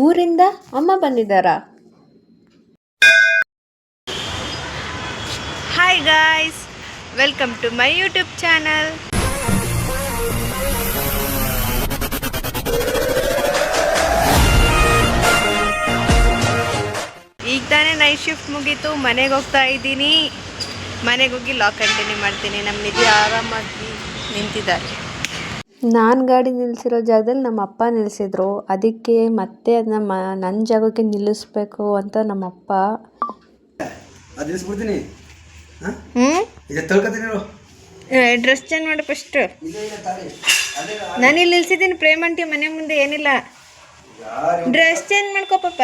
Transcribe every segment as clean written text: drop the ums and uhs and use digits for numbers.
ಊರಿಂದ ಅಮ್ಮ ಬಂದಿದ್ದಾರಾ? Hi guys, welcome to my YouTube channel. ಈಗ ತಾನೇ ನೈಟ್ ಶಿಫ್ಟ್ ಮುಗೀತು, ಮನೆಗೆ ಹೋಗ್ತಾ ಇದ್ದೀನಿ. ಮನೆಗೆ ಹೋಗಿ ಲಾಗ್ ಕಂಟಿನ್ಯೂ ಮಾಡ್ತೀನಿ. ನಮ್ಮ ನಿಧಿ ಆರಾಮಾಗಿ ನಿಂತಿದ್ದಾರೆ. ನಾನು ಗಾಡಿ ನಿಲ್ಲಿಸಿರೋ ಜಾಗದಲ್ಲಿ ನಮ್ಮ ಅಪ್ಪ ನಿಲ್ಲಿಸಿದ್ರು. ಅದಕ್ಕೆ ಮತ್ತೆ ಅದನ್ನ ನನ್ನ ಜಾಗಕ್ಕೆ ನಿಲ್ಲಿಸ್ಬೇಕು ಅಂತ ನಮ್ಮಪ್ಪ ಡ್ರೆಸ್ ಚೇಂಜ್ ಮಾಡಿ ಫಸ್ಟ್. ನಾನು ಇಲ್ಲಿ ನಿಲ್ಸಿದ್ದೀನಿ ಪ್ರೇಮಂಟಿ ಮನೆ ಮುಂದೆ, ಏನಿಲ್ಲ ಡ್ರೆಸ್ ಚೇಂಜ್ ಮಾಡ್ಕೋ ಪಾಪ.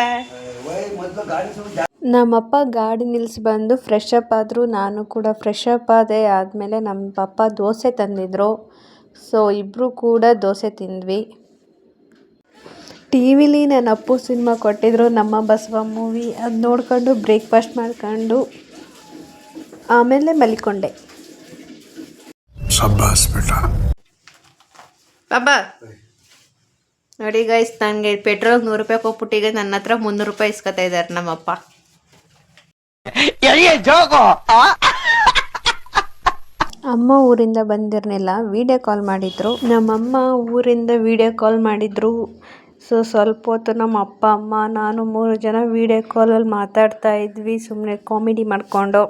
ನಮ್ಮಪ್ಪ ಗಾಡಿ ನಿಲ್ಲಿಸಿ ಬಂದು ಫ್ರೆಶ್ ಅಪ್ ಆದರು. ನಾನು ಕೂಡ ಫ್ರೆಶ್ ಅಪ್ ಆದೆ. ಆದಮೇಲೆ ನಮ್ಮ ಪಪ್ಪ ದೋಸೆ ತಂದಿದ್ರು. ಸೊ ಇಬ್ಬರು ಕೂಡ ದೋಸೆ ತಿಂದ್ವಿ. ಟಿ ವಿಲಿ ನಾನು ಅಪ್ಪು ಸಿನಿಮಾ ಕೊಟ್ಟಿದ್ರು, ನಮ್ಮ ಬಸವ ಮೂವಿ. ಅದು ನೋಡ್ಕೊಂಡು ಬ್ರೇಕ್ಫಾಸ್ಟ್ ಮಾಡ್ಕೊಂಡು ಆಮೇಲೆ ಮಲಿಕೊಂಡೆ. ಬಾಬಾ ನೋಡಿ ಗೈಸ್, ನನಗೆ ಪೆಟ್ರೋಲ್ 100 ರೂಪಾಯಿ ಕೊಟ್ಬಿಟ್ಟಿಗೆ ನನ್ನ ಹತ್ರ 300 ರೂಪಾಯಿ ಇಸ್ಕೊತಾ ಇದ್ದಾರೆ ನಮ್ಮಪ್ಪ. ಅಮ್ಮ ಊರಿಂದ ಬಂದಿರಲಿಲ್ಲ, ವಿಡಿಯೋ ಕಾಲ್ ಮಾಡಿದ್ರು. ನಮ್ಮಮ್ಮ ಊರಿಂದ ವಿಡಿಯೋ ಕಾಲ್ ಮಾಡಿದ್ರು. ಸೊ ಸ್ವಲ್ಪ ಹೊತ್ತು ನಮ್ಮ ಅಪ್ಪ ಅಮ್ಮ ನಾನು 3 ಜನ ವಿಡಿಯೋ ಕಾಲಲ್ಲಿ ಮಾತಾಡ್ತಾ ಇದ್ವಿ, ಸುಮ್ಮನೆ ಕಾಮಿಡಿ ಮಾಡಿಕೊಂಡು.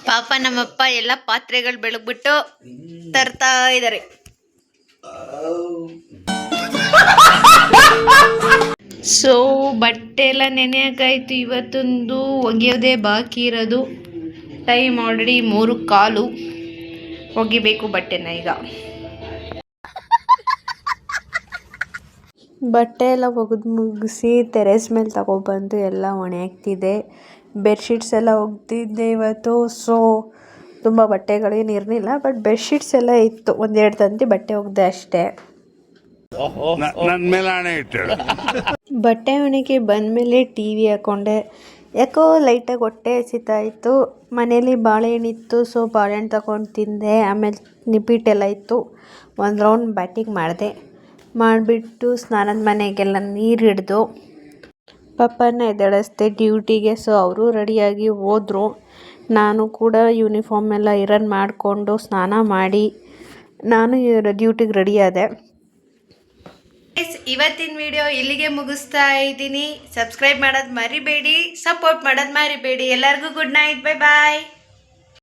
ಪಾಪ ನಮ್ಮಪ್ಪ ಎಲ್ಲ ಪಾತ್ರೆಗಳು ಬೆಳಗ್ಬಿಟ್ಟು ತರ್ತಾ ಇದ್ದಾರೆ. ಸೊ ಬಟ್ಟೆ ಎಲ್ಲ ನೆನೆಯೋಕ್ಕಾಯ್ತು. ಇವತ್ತೊಂದು ಒಗೆಯೋದೇ ಬಾಕಿ ಇರೋದು. Time already 3:15. ಒಗಿಬೇಕು ಬಟ್ಟೆನ ಈಗ. ಬಟ್ಟೆ ಎಲ್ಲ ಒಗೆದು ಮುಗಿಸಿ ಟೆರೆಸ್ ಮೇಲೆ ತಗೊಬಂದು ಎಲ್ಲ ಒಣೆ ಹಾಕ್ತಿದ್ದೆ. ಬೆಡ್ಶೀಟ್ಸ್ ಎಲ್ಲ ಒಗ್ದಿದ್ದೆ ಇವತ್ತು. ಸೊ ತುಂಬ ಬಟ್ಟೆಗಳೇನು ಇರಲಿಲ್ಲ, ಬಟ್ ಬೆಡ್ಶೀಟ್ಸ್ ಎಲ್ಲ ಇತ್ತು. 1-2 ತಂತಿ ಬಟ್ಟೆ ಒಗ್ದೆ ಅಷ್ಟೇ. ಬಟ್ಟೆ ಒಣಗಿ ಬಂದಮೇಲೆ ಟಿ ವಿ ಹಾಕ್ಕೊಂಡೆ. ಯಾಕೋ ಲೈಟಾಗಿ ಹೊಟ್ಟೆ ಹಸಿತಾ ಇತ್ತು. ಮನೇಲಿ ಬಾಳೆಹಣ್ಣಿತ್ತು, ಸೊ ಬಾಳೆಹಣ್ಣು ತಗೊಂಡು ತಿಂದೆ. ಆಮೇಲೆ ನಿಪ್ಪಿಟ್ಟೆಲ್ಲ ಇತ್ತು, ಒಂದು ರೌಂಡ್ ಬ್ಯಾಟಿಂಗ್ ಮಾಡಿಬಿಟ್ಟು ಸ್ನಾನದ ಮನೆಗೆಲ್ಲ ನೀರು ಹಿಡಿದು ಪಪ್ಪನ ಎದ್ದೇಳಿಸ್ದೆ ಡ್ಯೂಟಿಗೆ. ಸೊ ಅವರು ರೆಡಿಯಾಗಿ ಹೋದರು. ನಾನು ಕೂಡ ಯೂನಿಫಾರ್ಮ್ ಎಲ್ಲ ಐರನ್ ಮಾಡಿಕೊಂಡು ಸ್ನಾನ ಮಾಡಿ ನಾನು ಡ್ಯೂಟಿಗೆ ರೆಡಿ ಆದೆ. ಇವತ್ತಿನ ವಿಡಿಯೋ ಇಲ್ಲಿಗೆ ಮುಗಿಸ್ತಾ ಇದ್ದೀನಿ. ಸಬ್ಸ್ಕ್ರೈಬ್ ಮಾಡೋದು ಮರಿಬೇಡಿ, ಸಪೋರ್ಟ್ ಮಾಡೋದು ಮರಿಬೇಡಿ. ಎಲ್ಲರಿಗೂ ಗುಡ್ ನೈಟ್, ಬೈ ಬಾಯ್.